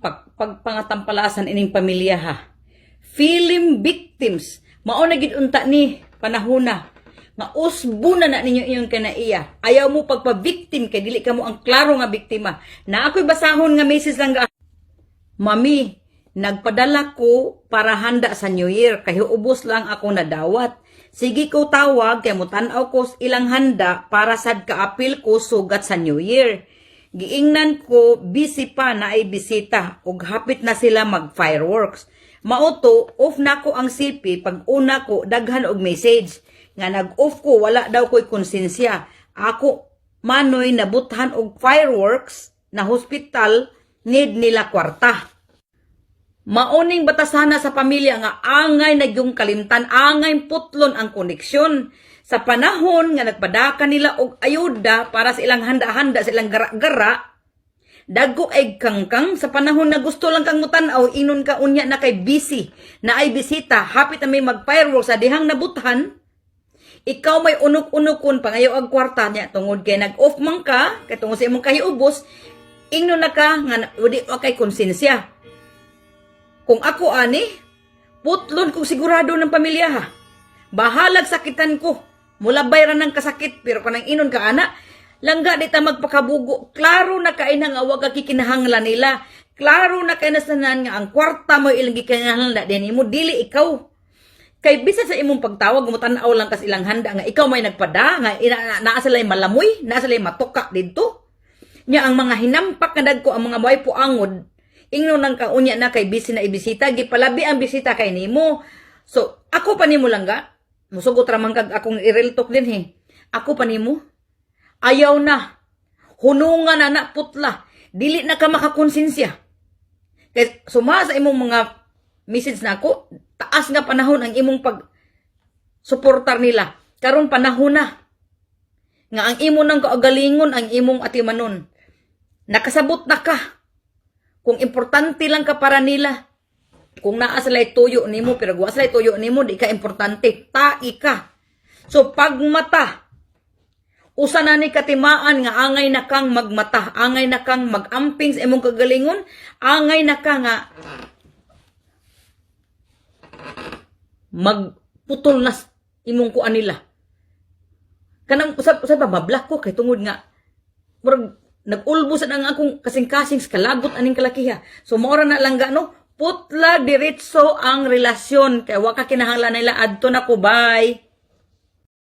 pagpangatampalasan ining pamilya ha. Film victims, mao na gid unta ni panahona nga usbo na ninyo iyon kanaiya. Ayaw mo pagpa-victim kay dili ka mo ang klaro nga biktima. Na ako'y basahon nga message lang ga. Mami, nagpadala ko para handa sa New Year kay ubos lang ako nadawat. Sige ko tawag kay mutan-aw ko ilang handa para sad kaapil ko sugat sa New Year. Giingnan ko busy pa na ay bisita ug hapit na sila mag fireworks. Mauto off na ko ang CP pag una ko daghan og message nga nag-off ko wala daw ko'y konsensya. Ako manoy nabuthan og fireworks na hospital need nila kwarta. Mauning batasana sa pamilya nga angay nagyong kalimtan, angay putlon ang koneksyon. Sa panahon nga nagpadaka nila og ayuda para sa ilang handa-handa, sa ilang gara-gara, dago ay kangkang sa panahon na gusto lang kang mutanaw, inon ka unya na kay busy, na ay bisita, hapit na may mag-fireworks sa dihang nabuthan, ikaw may unok-unokon pangayo ag kwarta niya tungod kay nag-off man ka, kay tungod sa imong kahiubos, ingnon na ka nga udi wa kay konsensya. Kung ako ani, putlon kong sigurado ng pamilya ha. Bahalag sakitan ko. Mula bayran ng kasakit, pero kanang inon ka ana, langga di ta magpakabugo. Klaro na kain nga wag ka kikinahanglan nila. Klaro na kain na sanan nga ang kwarta mo ilang gikinahanglan din mo dili ikaw. Kay bisa sa imong pagtawag mo tan-aw lang kas ilang handa nga ikaw may nagpada nga naa sila malamoy, naa sila matuka didto. Nya ang mga hinampak na dagko ang mga buhay po angod, ingnon lang ka unya na kay busy na ibisita, gipalabi ang bisita kay nimo. So ako pa nimo langga. Musugot ramang kag akong i-real talk din he. Ako pa nimo. Ayaw na. Hunungan na putla. Dili na ka makakonsensya. Kaya suma sa imong mga message na ako, taas nga panahon ang imong pag-suportar nila. Karon panahon na. Nga ang imo nang kaagalingon, ang imong atimanon. Nakasabot na ka. Kung importante lang ka para nila. Kung naa sila'y tuyo nimo, pero wa sila'y tuyo nimo, di ka importante. Tai ka. So, pagmata. Usa na ni katimaan nga angay na kang magmata. Angay na kang magamping sa imong kagalingon. Angay na ka nga magputol na imong kuan nila. Kanang usab bablak ko kay tungod nga murag nag-ulbos ang akong kasing-kasing kalabot aning kalakiha. So mora na lang no, putla diretso ang relasyon kay wa ka kinahanglan nila adto na ko bye.